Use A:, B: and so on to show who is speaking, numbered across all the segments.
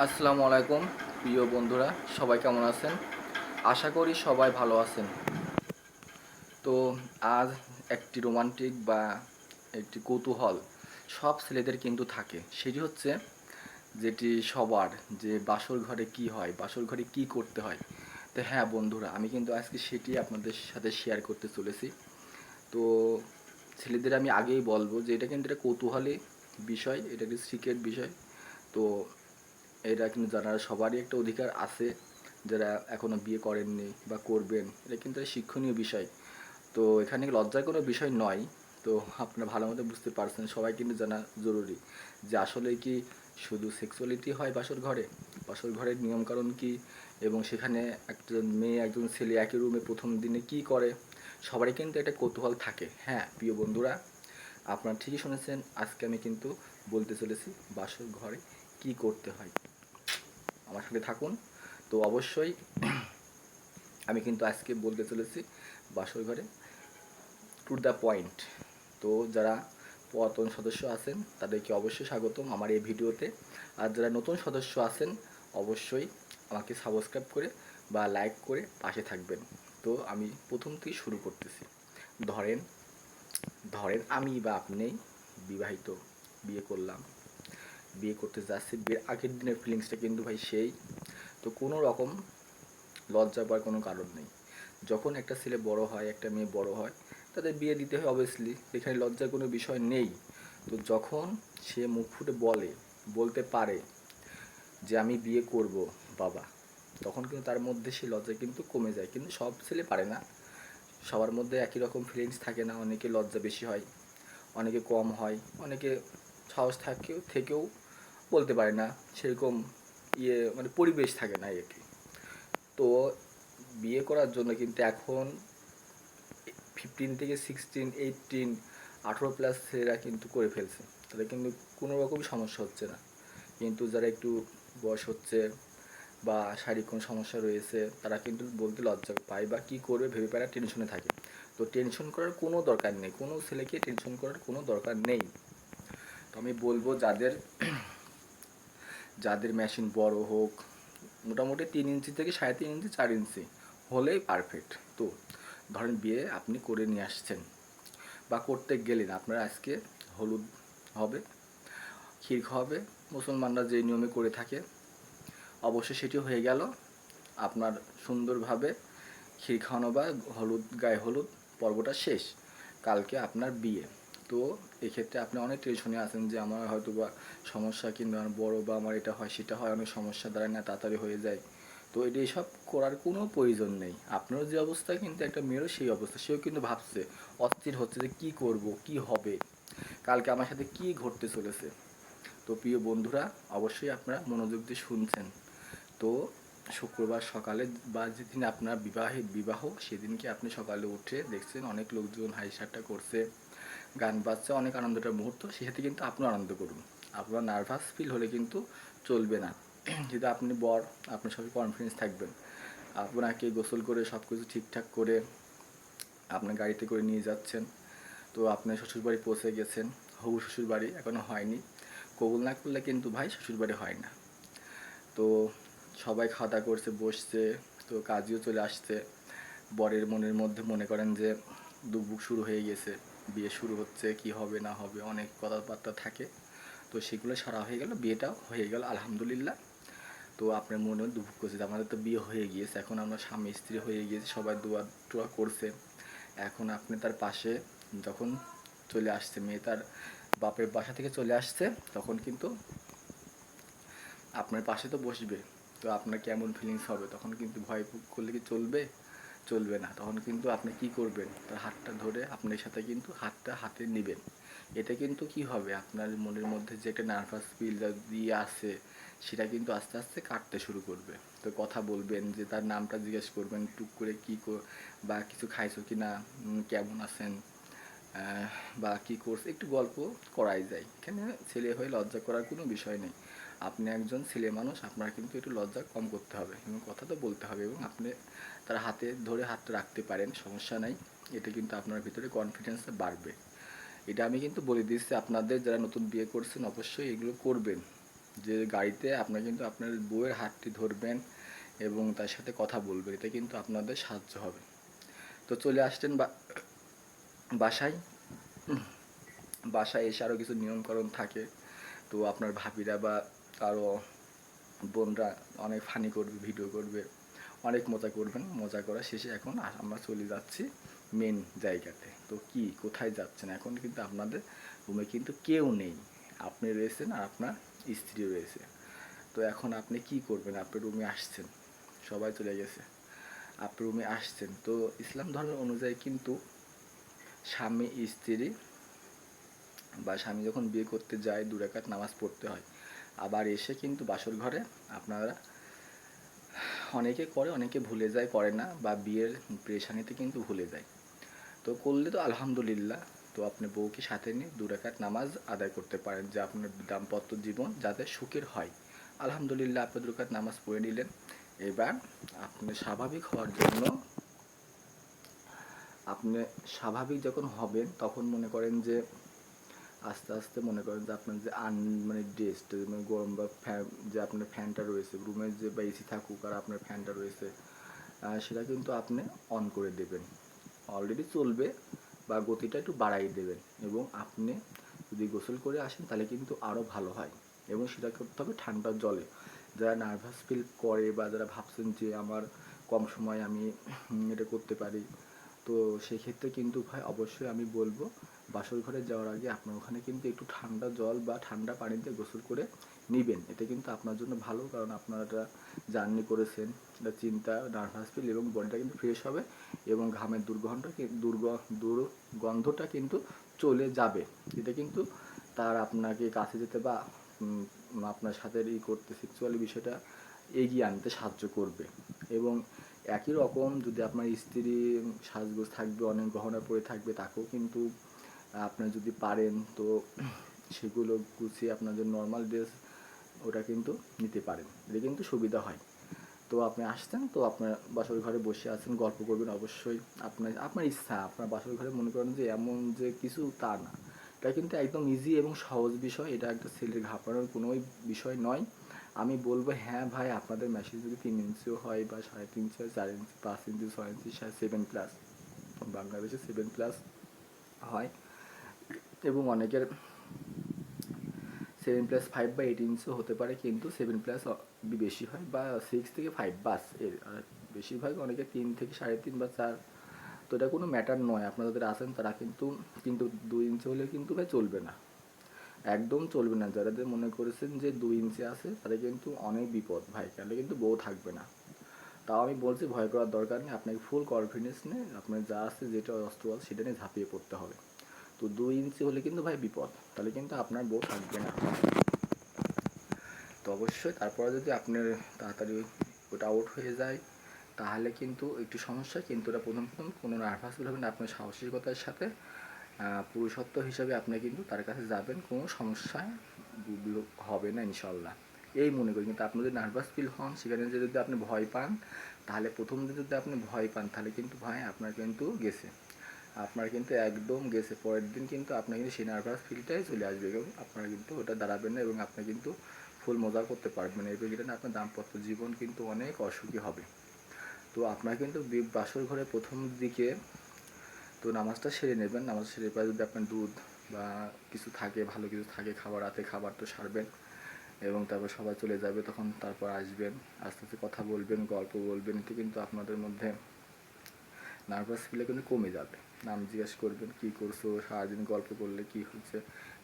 A: আসসালামু আলাইকুম প্রিয় বন্ধুরা, সবাই কেমন আছেন? আশা করি সবাই ভালো আছেন। তো আজ একটি রোমান্টিক বা একটি কৌতূহল সব ছেলেদের কিন্তু থাকে, সেটি হচ্ছে যেটি সবার, যে বাসর ঘরে কি হয়, বাসর ঘরে কি করতে হয়। তো হ্যাঁ বন্ধুরা, আমি কিন্তু আজকে সেটি আপনাদের সাথে শেয়ার করতে চলেছি। তো ছেলেদের আমি আগেই বলবো যে এটা কিন্তু একটা কৌতূহলী বিষয়, এটা একটি সিক্রেট বিষয়। তো এটা কিন্তু জানার সবারই একটা অধিকার আছে, যারা এখনও বিয়ে করেননি বা করবেন, এটা কিন্তু একটা শিক্ষণীয় বিষয়। তো এখানে লজ্জার কোনো বিষয় নয়। তো আপনারা ভালো মতো বুঝতে পারছেন, সবাই কিন্তু জানা জরুরি যে আসলে কি শুধু সেক্সুয়ালিটি হয় বাসর ঘরে, বাসর ঘরের নিয়মকানুন কি, এবং সেখানে একজন মেয়ে একজন ছেলে একই রুমে প্রথম দিনে কি করে, সবারই কিন্তু একটা কৌতূহল থাকে। হ্যাঁ প্রিয় বন্ধুরা, আপনারা ঠিকই শুনেছেন, আজকে আমি কিন্তু বলতে চলেছি বাসর ঘরে কি করতে হয়। আমার সাথে থাকুন। তো অবশ্যই আমি কিন্তু আজকে বলতে চলেছি বাসর ঘরে টু দ্য পয়েন্ট। তো যারা পুরাতন সদস্য আছেন তাদেরকে অবশ্যই স্বাগতম আমার এই ভিডিওতে। আর যারা নতুন সদস্য আছেন অবশ্যই আমাকে সাবস্ক্রাইব করে বা লাইক করে পাশে থাকবেন। তো আমি প্রথম থেকে শুরু করতেছি। ধরেন ধরেন আমি বা আপনি বিবাহিত, বিয়ে করলাম, বিয়ে করতে যাচ্ছি, বিয়ের আগের দিনের ফিলিংসটা কিন্তু ভাই সেই। তো কোনো রকম লজ্জা পাওয়ার কোনো কারণ নেই। যখন একটা ছেলে বড় হয়, একটা মেয়ে বড় হয়, তাদের বিয়ে দিতে হয় অবভিয়াসলি, এখানে লজ্জার কোনো বিষয় নেই। তো যখন সে মুখ ফুটে বলতে পারে যে আমি বিয়ে করব বাবা, তখন কিন্তু তার মধ্যে সেই লজ্জা কিন্তু কমে যায়। কিন্তু সব ছেলে পারে না, সবার মধ্যে একই রকম ফিলিংস থাকে না, অনেকে লজ্জা বেশি হয়, অনেকে কম হয়, অনেকে সাহস থেকেও বলতে পারে না, সেরকম মানে পরিবেশ থাকে না আর কি। তো বিয়ে করার জন্য কিন্তু এখন 15 থেকে 16, 18, 18+ ছেলেরা কিন্তু করে ফেলছে, তাদের কিন্তু কোনো রকম সমস্যা হচ্ছে না। কিন্তু যারা একটু বয়স হচ্ছে বা শারীরিক কোনো সমস্যা রয়েছে, তারা কিন্তু বলতে লজ্জা পায় বা কী করবে ভেবে পায় না, টেনশনে থাকে। তো টেনশন করার কোনো দরকার নেই, কোনো ছেলেকে টেনশন করার কোনো দরকার নেই। তো আমি বলবো যাদের যাদের মেশিন বড় হোক, মোটামুটি 3 ইঞ্চি থেকে 3.5 ইঞ্চি 4 ইঞ্চি হলেই পারফেক্ট। তো ধরেন বিয়ে আপনি করে নিয়ে আসছেন বা করতে গেলেন, আপনার আজকে হলুদ হবে, ক্ষীর খাওয়াবে, মুসলমানরা যে নিয়মে করে থাকে অবশ্যই সেটি হয়ে গেল। আপনার সুন্দরভাবে ক্ষীর খাওয়ানো বা গায়ে হলুদ পর্বটা শেষ, কালকে আপনার বিয়ে। তো এক্ষেত্রে আপনি অনেক টেনশনে আছেন যে আমার হয়তো বা সমস্যা, কিন্তু আমার বড় বা আমার এটা হয় সেটা হয়, অনেক সমস্যা দাঁড়ায় না, তাড়াতাড়ি হয়ে যায়। তো এটা এসব করার কোনো প্রয়োজন নেই। আপনারও যে অবস্থা, কিন্তু একটা মেয়েরও সেই অবস্থা, সেও কিন্তু ভাবছে, অস্থির হচ্ছে যে কী করব, কি হবে, কালকে আমার সাথে কি ঘটতে চলেছে। তো প্রিয় বন্ধুরা, অবশ্যই আপনারা মনোযোগ দিয়ে শুনছেন। তো শুক্রবার সকালে বা যেদিন আপনার বিবাহ সেদিনকে আপনি সকালে উঠে দেখছেন অনেক লোকজন হাই ঠাট্টা করছে, গান বাজছে, অনেক আনন্দটার মুহূর্ত, সেক্ষেত্রে কিন্তু আপনিও আনন্দ করুন। আপনার নার্ভাস ফিল হলে কিন্তু চলবে না। যেহেতু আপনি বর, আপনি সবই কনফিডেন্স থাকবেন। আপনাকে গোসল করে সব কিছু ঠিকঠাক করে আপনার গাড়িতে করে নিয়ে যাচ্ছেন। তো আপনি শ্বশুরবাড়ি পৌঁছে গেছেন, হবু শ্বশুরবাড়ি এখনও হয়নি। কবুল না করলে কিন্তু ভাই শ্বশুরবাড়ি হয় না। তো সবাই খাওয়া দাওয়া করছে, বসছে, তো কাজীও চলে আসছে। বরের মনের মধ্যে মনে করেন যে দুকবুক শুরু হয়ে গেছে, বিয়ে শুরু হচ্ছে, কি হবে না হবে অনেক কথাবার্তা থাকে। তো সেগুলো সারা হয়ে গেল, বিয়েটাও হয়ে গেল আলহামদুলিল্লাহ। তো আপনার মনে দুঃখ করছে যে আমাদের তো বিয়ে হয়ে গিয়েছে, এখন আমরা স্বামী স্ত্রী হয়ে গিয়েছি, সবাই দোয়া টোয়া করছে। এখন আপনি তার পাশে যখন চলে আসছে, মেয়ে তার বাপের বাসা থেকে চলে আসছে, তখন কিন্তু আপনার পাশে তো বসবে। তো আপনার কেমন ফিলিংস হবে, তখন কিন্তু ভয় করলে কি চলবে? চলবে না। তখন কিন্তু আপনি কি করবেন, তার হাতটা ধরে আপনার সাথে কিন্তু হাতটা হাতে নেবেন। এতে কিন্তু কি হবে, আপনার মনের মধ্যে যে একটা নার্ভাস ফিল দিয়ে আসে, সেটা কিন্তু আস্তে আস্তে কাটতে শুরু করবে। তো কথা বলবেন, যে তার নামটা জিজ্ঞেস করবেন টুক করে, বা কিছু খাইছো কি না, কেমন আছেন, বা কী করছে, একটু গল্প করাই যায়। এখানে ছেলে হয়ে লজ্জা করার কোনো বিষয় নেই। আপনি একজন ছেলে মানুষ, আপনার কিন্তু একটু লজ্জা কম করতে হবে এবং কথা তো বলতে হবে, এবং আপনি তার হাতে ধরে হাতটা রাখতে পারেন, সমস্যা নাই। এটা কিন্তু আপনার ভিতরে কনফিডেন্সটা বাড়বে। এটা আমি কিন্তু বলে দিচ্ছি, আপনাদের যারা নতুন বিয়ে করছেন অবশ্যই এগুলো করবেন। যে গাড়িতে আপনারা কিন্তু আপনার বউয়ের হাতটি ধরবেন এবং তার সাথে কথা বলবেন, এতে কিন্তু আপনাদের সাহায্য হবে। তো চলে আসছেন বাসায়। বাসায় এসে আরও কিছু নিয়মকানুন থাকে। তো আপনার ভাবিরা বা আরও বোনরা অনেক ফানি করবে, ভিডিও করবে, অনেক মজা করবেন। মজা করা শেষে এখন আমরা চলে যাচ্ছি মেন জায়গাতে। তো কি কোথায় যাচ্ছেন? এখন কিন্তু আপনাদের রুমে কিন্তু কেউ নেই, আপনি রয়েছেন আর আপনার স্ত্রী রয়েছে। তো এখন আপনি কি করবেন? আপনি রুমে আসছেন, সবাই চলে গেছে, আপনি রুমে আসছেন। তো ইসলাম ধর্মের অনুযায়ী কিন্তু স্বামী স্ত্রী বা স্বামী যখন বিয়ে করতে যায় 2 রাকাত নামাজ পড়তে হয়। আবার এসে কিন্তু বাসর ঘরে আপনারা অনেকে করে, অনেকে ভুলে যায়, করে না, বা বিয়ের পেরেশানিতে কিন্তু ভুলে যায়। তো করলে তো আলহামদুলিল্লাহ। তো আপনি বউকে সাথে নিয়ে 2 রাকাত নামাজ আদায় করতে পারেন, যে আপনার দাম্পত্য জীবন যাতে সুখের হয়। আলহামদুলিল্লাহ, আপনি 2 রাকাত নামাজ পড়ে নিলেন। এবার আপনি স্বাভাবিক হওয়ার জন্য, আপনি স্বাভাবিক যখন হবেন তখন মনে করেন যে আস্তে আস্তে মনে করেন যে আপনার যে মানে ড্রেসটা মানে গরম বা ফ্যান, যে আপনার ফ্যানটা রয়েছে রুমে, যে বা এসি থাকুক আর আপনার ফ্যানটা রয়েছে, সেটা কিন্তু আপনি অন করে দেবেন। অলরেডি চলবে, বা গতিটা একটু বাড়াই দেবেন। এবং আপনি যদি গোসল করে আসেন তাহলে কিন্তু আরও ভালো হয়। এবং সেটা করতে হবে ঠান্ডা জলে। যারা নার্ভাস ফিল করে বা যারা ভাবছেন যে আমার কম সময় আমি এটা করতে পারি, তো সেক্ষেত্রে কিন্তু ভাই অবশ্যই আমি বলবো বাসর ঘরে যাওয়ার আগে আপনার ওখানে কিন্তু একটু ঠান্ডা জল বা ঠান্ডা পানিতে গোসল করে নেবেন। এটা কিন্তু আপনার জন্য ভালো, কারণ আপনারা জার্নি করেছেন, এটা চিন্তা, নার্ভাস ফিল এবং বডিটা কিন্তু ফ্রেশ হবে এবং ঘামের দুর্গন্ধটা কিন্তু চলে যাবে। এটা কিন্তু তার আপনাকে কাছে যেতে বা আপনার সাথে করতে সেক্সুয়ালি বিষয়টা এগিয়ে আনতে সাহায্য করবে। এবং একই রকম যদি আপনার স্ত্রী সাজগোজ থাকবে, অনেক গহনা পরে থাকবে, তাকেও কিন্তু আপনার যদি পারেন তো সেগুলো গুছিয়ে আপনার যে নর্মাল ড্রেস ওটা কিন্তু নিতে পারেন, এটা কিন্তু সুবিধা হয়। তো আপনি আসছেন, তো আপনার বাসর ঘরে বসে আছেন, গল্প করবেন অবশ্যই। আপনার ইচ্ছা, আপনার বাসর ঘরে মনে করেন যে এমন যে কিছু তা না, এটা কিন্তু একদম ইজি এবং সহজ বিষয়। এটা একটা ছেলের ঘাবড়ানোর কোনো বিষয় নয়। আমি বলবো হ্যাঁ ভাই, আপনাদের মেশিন যদি 3 ইঞ্চিও হয় বা 3.5 ইঞ্চি হয়, 4 ইঞ্চি, 5 ইঞ্চি, 6 ইঞ্চি, 7+, বাংলাদেশে 7+ হয়। এবং অনেকের 7+5 বা 8 ইঞ্চিও হতে পারে, কিন্তু 7+ বেশি হয়, বা 6 থেকে 5 বাস এর। আর বেশিরভাগ অনেকে 3 থেকে 3.5 বা 4। তো এটা কোনো ম্যাটার নয়, আপনারা যারা আছেন তারা কিন্তু কিন্তু 2 ইঞ্চি হলে কিন্তু ভাই চলবে না, একদম চলবে না। যারা মনে করেছেন যে 2 ইঞ্চি আছে তাদের কিন্তু অনেক বিপদ ভাই, তাহলে কিন্তু বউ থাকবে না। তাও আমি বলছি ভয় করার দরকার নেই, আপনাকে ফুল কনফিডেন্স নিয়ে আপনার যা আছে, যেটা অস্ত্র আছে সেটা নিয়ে ঝাঁপিয়ে পড়তে হবে। তো 2 ইঞ্চি হলে কিন্তু ভাই বিপদ, তাহলে কিন্তু আপনার বউ থাকবে না। তো অবশ্যই তারপরে যদি আপনার তাড়াতাড়ি ওটা আউট হয়ে যায় তাহলে কিন্তু একটু সমস্যা, কিন্তু ওটা প্রথম কোনো নার্ভাস ফিল হবে না। আপনার সাহসিকতার সাথে পুরুষত্ব হিসাবে আপনি কিন্তু তার কাছে যাবেন, কোনো সমস্যায় হবে না ইনশাল্লাহ, এই মনে করি। কিন্তু আপনি যদি নার্ভাস ফিল হন, সেখানে যদি আপনি ভয় পান, তাহলে প্রথম দিন যদি আপনি ভয় পান তাহলে কিন্তু ভাই আপনার কিন্তু গেছে, আপনার কিন্তু একদম গেছে। পরের দিন কিন্তু আপনার কিন্তু সেই নার্ভাস ফিলটাই চলে আসবে এবং আপনারা কিন্তু ওটা দাঁড়াবেন না এবং আপনি কিন্তু ফুল মজা করতে পারবেন। এরপর কিন্তু আপনার দাম্পত্য জীবন কিন্তু অনেক অসুখী হবে। তো আপনার কিন্তু বাসর ঘরে প্রথম দিকে তো নামাজটা সেরে নেবেন। নামাজ সেরে পরে যদি আপনার দুধ বা কিছু থাকে, ভালো কিছু থাকে খাবার, রাতে খাবার তো সারবেন এবং তারপর সবাই চলে যাবে, তখন তারপর আসবেন, আস্তে আস্তে কথা বলবেন, গল্প বলবেন। এতে কিন্তু আপনাদের মধ্যে নার্ভাস ফিলে কিন্তু কমে যাবে। নাম জিজ্ঞেস করবেন, কী করছো, সারাদিন গল্প করলে কী হচ্ছে,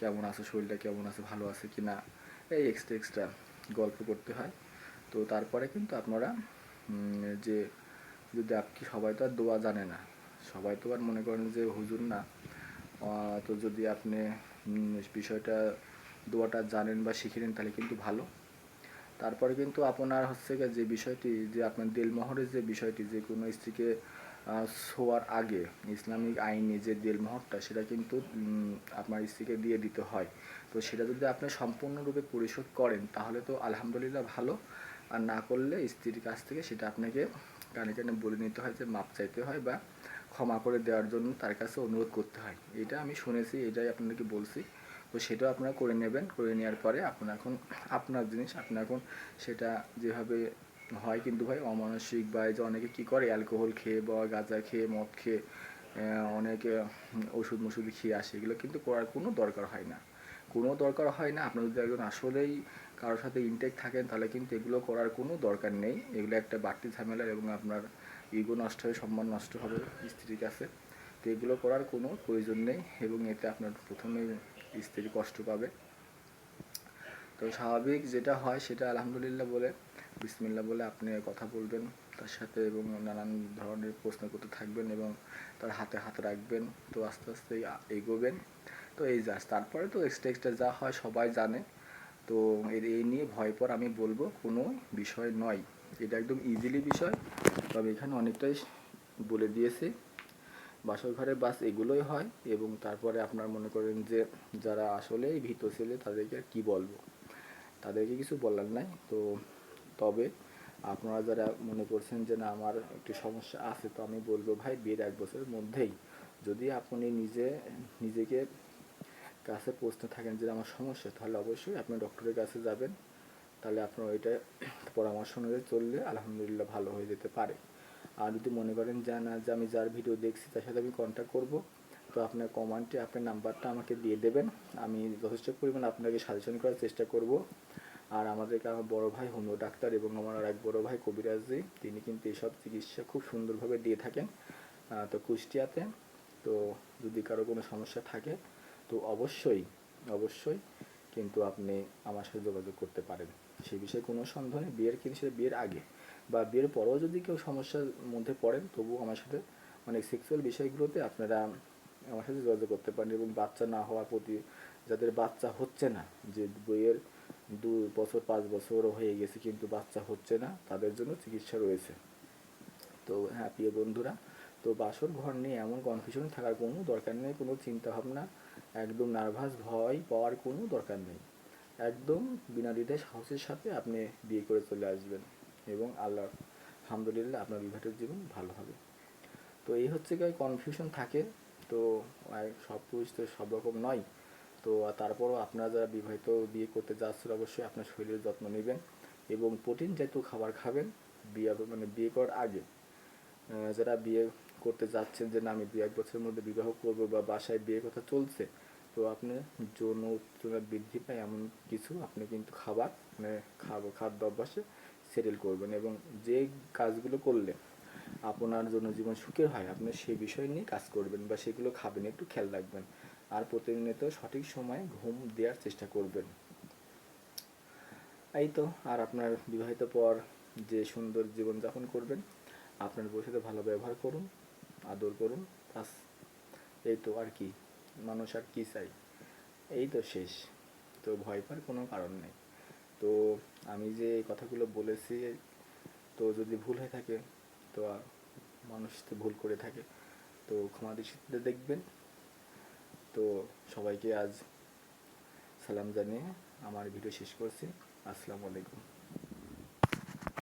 A: কেমন আছো, শরীরটা কেমন আছে, ভালো আছে কি না, এই এক্সট্রা গল্প করতে হয়। তো তারপরে কিন্তু আপনারা যে যদি আপনি, সবাই তো আর দোয়া জানে না, সবাই তো আর মনে করেন যে হুজুর না। তো যদি আপনি বিষয়টা দোয়াটা জানেন বা শিখে নেন তাহলে কিন্তু ভালো। তারপরে কিন্তু আপনার হচ্ছে যে বিষয়টি, যে আপনার দেলমোহরের যে বিষয়টি, যে কোনো স্ত্রীকে ছোঁয়ার আগে ইসলামিক আইনে যে দেলমোহরটা, সেটা কিন্তু আপনার স্ত্রীকে দিয়ে দিতে হয়। তো সেটা যদি আপনি সম্পূর্ণরূপে পরিশোধ করেন তাহলে তো আলহামদুলিল্লাহ ভালো, আর না করলে স্ত্রীর কাছ থেকে সেটা আপনাকে কানে কানে বলে নিতে হয়, যে মাপ চাইতে হয় বা ক্ষমা করে দেওয়ার জন্য তার কাছে অনুরোধ করতে হয়। এটা আমি শুনেছি, এটাই আপনাদেরকে বলছি। তো সেটাও আপনারা করে নেবেন। করে নেওয়ার পরে আপনার এখন আপনার জিনিস, আপনি এখন সেটা যেভাবে হয় কিন্তু ভাই অমানসিক বা এই যে অনেকে কী করে অ্যালকোহল খেয়ে বা গাঁজা খেয়ে মদ খেয়ে অনেকে ওষুধ মষুধ খেয়ে আসে, এগুলো কিন্তু করার কোনো দরকার হয় না, কোনো দরকার হয় না। আপনার যদি একজন আসলেই কারোর সাথে ইনটেক থাকেন তাহলে কিন্তু এগুলো করার কোনো দরকার নেই। এগুলো একটা বাড়তি ঝামেলা এবং আপনার ইগো নষ্ট হবে, সম্মান নষ্ট হবে স্ত্রীর কাছে। তো এগুলো করার কোনো প্রয়োজন নেই এবং এতে আপনার প্রথমেই স্ত্রী কষ্ট পাবে। তো স্বাভাবিক যেটা হয় সেটা আলহামদুলিল্লাহ বলে বিসমিল্লাহ বলে আপনি কথা বলবেন তার সাথে এবং নানান ধরনের প্রশ্ন করতে থাকবেন এবং তার হাতে হাত রাখবেন। তো আস্তে আস্তে এগোবেন। তো এই জাস্ট তারপরে তো এক্সট্রা যা হয় সবাই জানে। তো এই নিয়ে ভয় পর আমি বলবো কোনো বিষয় নয়, এটা একদম ইজিলি বিষয়। তবে এখানে অনেকটাই বলে দিয়েছি। বাসর ঘরে বাস এগুলোই হয় এবং তারপরে আপনার মনে করেন যে যারা আসলেই ভীত ছেলে তাদেরকে আর কী বলবো, তাদেরকে কিছু বলার নাই। তো তবে আপনারা যারা মনে করছেন যে না আমার একটু সমস্যা আছে, তো আমি বলবো ভাই বিয়ের 1 বছরের মধ্যেই যদি আপনি নিজেকে কাছে পৌঁছতে থাকেন যে আমার সমস্যা, তাহলে অবশ্যই আপনি ডক্টরের কাছে যাবেন। তাহলে আপনার ওইটা পরামর্শ অনুযায়ী চললে আলহামদুলিল্লাহ ভালো হয়ে যেতে পারে। আর যদি মনে করেন যে না যে আমি যার ভিডিও দেখছি তার সাথে আমি কন্ট্যাক্ট করব, তো আপনার কমেন্টে আপনার নাম্বারটা আমাকে দিয়ে দেবেন। আমি যথেষ্ট পরিমাণ আপনাকে সাজেশন করার চেষ্টা করব। আর আমাদেরকে আমার বড় ভাই হোমিও ডাক্তার এবং আমার আর এক বড় ভাই কবিরাজি, তিনি কিন্তু এইসব চিকিৎসা খুব সুন্দরভাবে দিয়ে থাকেন তো কুষ্টিয়াতে। তো যদি কারো কোনো সমস্যা থাকে তো অবশ্যই অবশ্যই কিন্তু আপনি আমার সাথে যোগাযোগ করতে পারেন, সেই বিষয়ে কোনো সন্দেহ নেই। বিয়ের কিন্তু সেটা বিয়ের আগে বা বিয়ের পরেও যদি কেউ সমস্যার মধ্যে পড়েন তবুও আমার সাথে মানে সেক্সুয়াল বিষয়গুলোতে আপনারা আমার সাথে যোগাযোগ করতে পারেন। এবং বাচ্চা না হওয়ার প্রতি যাদের বাচ্চা হচ্ছে না, যে বইয়ের 2 বছর 5 বছরও হয়ে গেছে কিন্তু বাচ্চা হচ্ছে না, তাদের জন্য চিকিৎসা রয়েছে। তো হ্যাঁ প্রিয় বন্ধুরা, তো বাসর ঘর নিয়ে এমন কনফিউশন থাকার কোনো দরকার নেই, কোনো চিন্তাভাবনা একদম নার্ভাস ভয় পাওয়ার কোনো দরকার নেই। একদম বিনা দ্বিধায় সাহসের সাথে আপনি বিয়ে করে চলে আসবেন এবং আল্লাহ আলহামদুলিল্লাহ আপনার বিবাহিত জীবন ভালো হবে। তো এই হচ্ছে কি কনফিউশন থাকে। তো সব পুরুষ তো সব রকম নয়। তো তারপরও আপনারা যারা বিবাহিত বিয়ে করতে যাচ্ছেন অবশ্যই আপনার শরীরের যত্ন নেবেন এবং প্রোটিন জাতীয় খাবার খাবেন বিয়ে করার আগে। যারা বিয়ে করতে যাচ্ছেন যে না আমি 1 বছরের মধ্যে বিবাহ করবো বা বাসায় বিয়ের কথা চলছে, তো আপনি যৌন উত্তেজনা বৃদ্ধি পায় এমন কিছু আপনি কিন্তু খাবার খাদ্য অভ্যাসে সেটেল করবেন এবং যে কাজগুলো করলে আপনার জনজীবন সুখের হয় আপনি সেই বিষয় নিয়ে কাজ করবেন বা সেগুলো খাবেন, একটু খেয়াল রাখবেন। আর প্রতিনিয়ত সঠিক সময়ে ঘুম দেওয়ার চেষ্টা করবেন। এই তো। আর আপনার বিবাহিত পর যে সুন্দর জীবনযাপন করবেন, আপনার বউর সাথে ভালো ব্যবহার করুন, আদর করুন, বাস। এই তো আর কি, মানুষ আর কি চাই, এই তো শেষ। তো ভয় পাওয়ার কোনো কারণ নেই। তো আমি যে এই কথাগুলো বলেছি, তো যদি ভুল হয়ে থাকে তো মানুষ তো ভুল করে থাকে, তো ক্ষমা দৃষ্টিতে দেখবেন। তো সবাইকে আজ সালাম জানিয়ে আমার ভিডিও শেষ করছি। আসসালামু আলাইকুম।